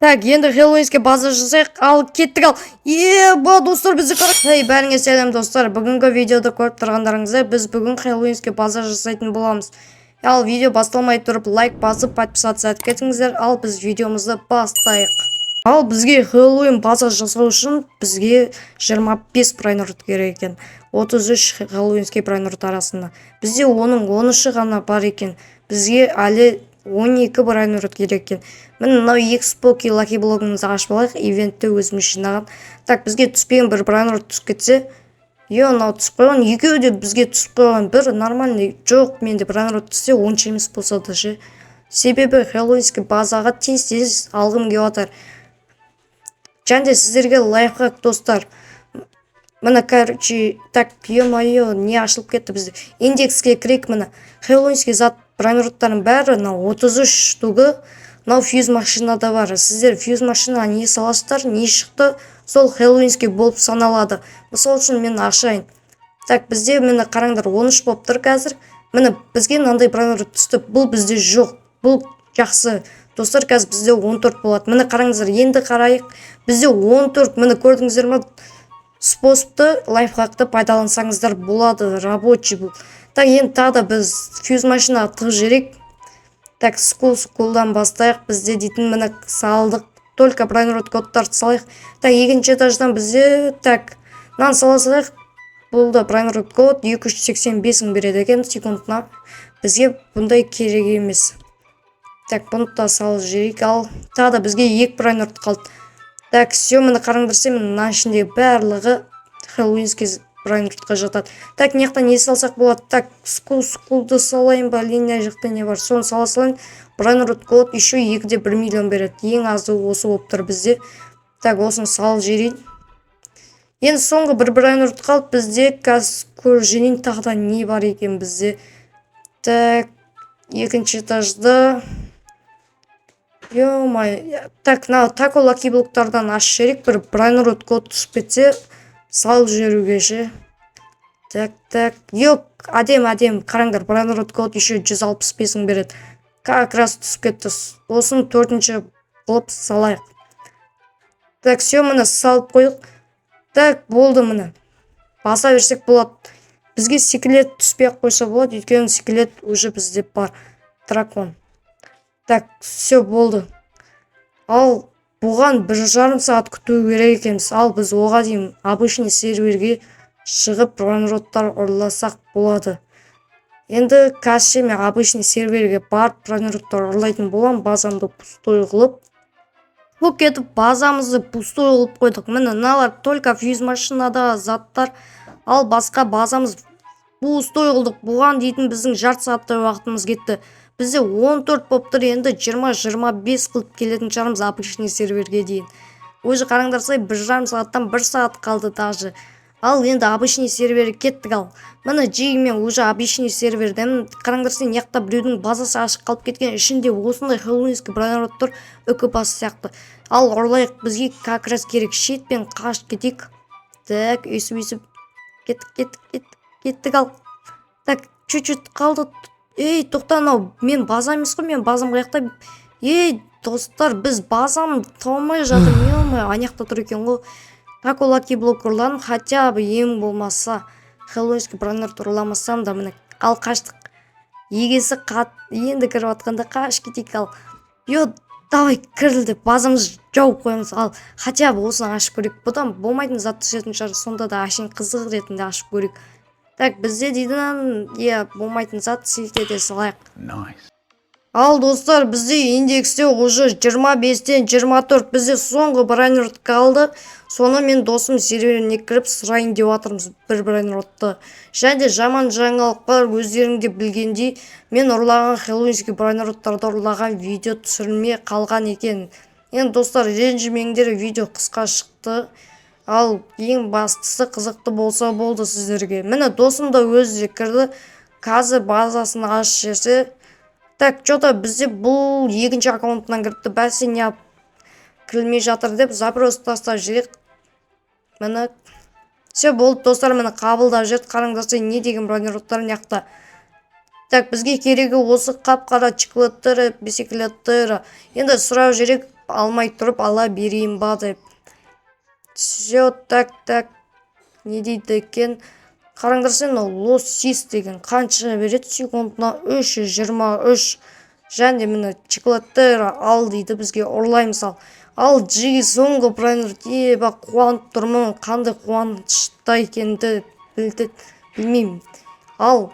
Так, енді Хэллоуинске база жасайық, ал кеттік ал. Достар, бізді қарай. Бәріңе сәлем достар. Бүгінгі видеода көріп тұрғандарыңыздай, біз бүгін Хэллоуинске база жасайтын боламыз. Ал видео басталмай тұрып, лайк басып, подписаться етіп кетіңіздер. Ал біз видеомызды бастайық. Ал бізге Хэллоуин база жасау үшін бізге 25 прайнұрт керек екен. 33 Хэллоуинске прайнұрт арасында. Бізде оның 13-і ғана бар екен. Бізге әлі 12 прайнұрт керек екен. Міне мынау Xpoki Lucky блогымызды ашып алайық, ивентті өзіміз жинаған. Так, бізге түспеген бір прайнұрт түсіп кетсе, мынау түсіп қойған, екеуі де бізге түсіп қойған. Бір нормальный жоқ, менде прайнұрт түссе онша емес болса да ше. Себебі Хэллоуинске базаға тез алғым келіп жатыр. Және сіздерге лайфхак достар. Міне, короче, так, ё-моё, не ашылып кетті бізде. Индекске кірейік, міне. Хэллоуинске зат прайнұрттардың бәрі 33 штугы. Мынау фьюз машинада бар. Сіздер фьюз машинаға не саласыздар, не шықты, сол Хэллоуинске болып саналады. Мысал үшін мен ашайын. Так, бізде міне қараңдар 13 болып тұр қазір. Міне бізге мынандай прайнұрт түсті. Бұл бізде жоқ. Бұл жақсы. Достар, қазір бізде 14 болады. Міне қараңыздар, енді қарайық. Бізде 14, міне көрдіңіздер ме? Способты, лайфхакты пайдалансаңыздар болады. Рабочий бұл. Так, енді тағы да біз фьюз машинаға тығып жіберейік. Так, скулдан бастайық. Бізде дейтін міне салдық. Только прайнұрт кодтарды салайық. Так, екінші этаждан бізде, так, мынаны саласайық. Бұл да прайнұрт код 285-ін береді екен секундына. Бізге бұндай керек емес. Так, бұны да салып жіберейік. Ал тағы да бізге 2 прайнұрт қалды. Так, все, міне қараңдарса, мына ішіндегі барлығы Хэллоуинске прайнұртқа жатады. Так, неқтан не салсақ болады? Так, скулды салайын ба, линия жақта не бар? Соны сала салайын. Прайнұрт код еще 2-де 1 миллион береді. Ең азы осы болып тұр бізде. Так, осыны салып жіберейін. Енді соңғы бір прайнұрт қалды. Бізде қазір көрженен тағда не бар екен бізде? Так, екінші этажда. Ё-май. Так, тако лаки блоктардан ашып жіберейік. Бір прайнұрт код түсіп кетсе, салып жіберуге ше. Так. Йоқ, әдем. Қараңдар, прайнұрт код еще 165-ін береді. Как раз түсіп кетті. Осын 4-ші болып салайық. Так, все, міне салып қойық. Так, болды міне. Баса берсек болады. Бізге секілет түспей қойса болады. Өйткені секілет уже бізде бар. Дракон. Так, все болды. Ал бұған 1,5 сағат күту керек екенбіз. Ал біз оға дейін обычный серверге шығып прайнұрттар ұрласақ болады. Енді қазір мен обычный серверге барып прайнұрттар ұрлайтын болам. Базамды пустой қылып. Бұл кетіп базамызды пустой қылып қойдық. Міне мыналар только фьюз машинада заттар. Ал басқа базамыз пустой қылдық. Бұған дейтін біздің жарты сағаттай уақытымыз кетті. Бізде 14 болып тұр, енді 20-25 қылып келетін шығармыз обычный серверге дейін. Өзі қараңдарсай 1,5 сағаттан 1 сағат қалды даже. Ал енді обычный серверге кеттік ал. Міне жегімен уже обычный серверден қараңдарсай неқта біреудің базасы ашық қалып кеткен, ішінде осындай Хэллоуинске прайнұрт тұр, үкі басы сияқты. Ал ұрлайық, бізге как раз керек, шетпен қашып кетейік. Так, өсіп кеттік ал. Так, чуть-чуть қалды. Тоқта, анау мен база емес қой, мен базам қаяқта. Достар, біз базам таумай жатыр, анаяқта тұр екен ғой. Тако лаки блок ұрланым, хотя бы ең болмаса Хэллоуинске прайнұрт ұрламасам да міне. Ал қаштық. Егесі енді кіріп атқанда қаш кетейік ал. Давай кірілді, базамыз жауып қойымыз. Ал хотя бы осыны ашып көрейік. Бұдан болмайтын зат түсетін шығар, сонда да ашын қызық ретінде ашып көрейік. Так, бізде дейдін, болмайтын зат сілтете салайық. Ал достар, бізде индексте уже 25-тен 24, бізде соңғы прайнұрт қалды. Соны мен досым серверіне кіріп сұрайын деп атырмыз бір прайнұртты. Және жаман жаңалықтар өздеріңде білгендей, мен ұрлаған Хэллоуинске прайнұрттарды ұрлаған видео түсірілмей қалған екен. Енді достар, ренжімеңдер, видео қысқа шықты. Ал ең бастысы қызықты болса болды сіздерге. Міне досым да өзі кірді. Қазір базасын ашып жіберсе. Так, что-то бізде бұл екінші аккаунтынан кіріпті. Бәсе не кірілмей жатыр деп запрос тастап жіберейік. Міне все болды достар, міне қабылдап жүрді. Қараңдарсай не деген прайнұрттар неқта. Так, бізге керегі осы қап-қара чоколаттары, бисеклеттері. Енді сұрау жіберейік. алмай тұрып ала берейін ба деп. Все, так. Не дейді екен? Қараңдар сен, ол лосис деген қанша береді? Секундына 323. Және мені чоколаттера ал дейді, бізге ұрлаймыз ал жиі соңғы прайнер қуанып тұрмын, қандай қуанышта екенді білмеймін. Ал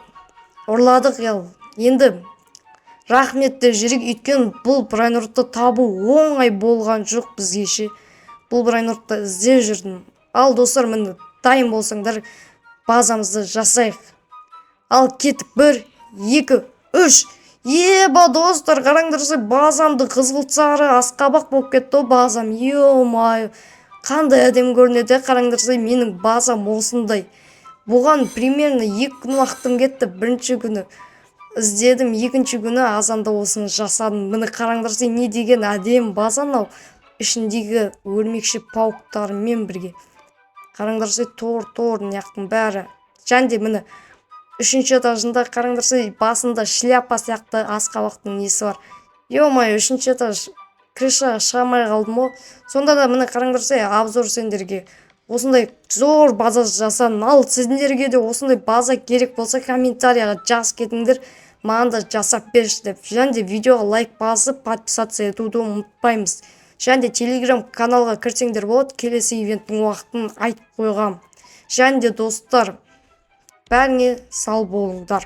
ұрладық енді рахмет деп жүрек, өйткені бұл прайнерді табу оңай болған жоқ бізгеше. Бұл прайнерді іздеп жүрдім. Ал достар, мені дайын болсаңдар базамызды жасайық. Ал кеттік, 1 2 3. Достар, қараңдарсы, базамды қызғылт сары асқабақ болып кетті базам. Ё-май, қандай әдем көрінеді. Қараңдарсы, менің базам осындай. Бұған примерно 2 күн уақытым кетті. Бірінші күні іздедім, екінші күні азанда осыны жасадым. Мені қараңдарсы, не деген әдем базам ау. Ішіндегі өрмекші пауықтарымен бірге. Қараңдарсы, тор неяқтың бәрі. Және мені 3-ші этажында қараңдарсы, басында шляпа сияқты асқабақтың несі бар. Ё-май, 3-ші этаж крышаға шығамай қалдым о. Сонда да мені қараңдарсы, обзор сендерге осындай зор база жасадым. Ал сіздерге де осындай база керек болса, комментарияға жаз кетіңдер, маған да жасап берші деп. Және видеоға лайк басып, подписация етуді ұмытпаймыз. Және телеграм каналға кірсеңдер болады, келесі ивенттің уақытын айтып қойғам. Және достар, бәріңе сау болыңдар.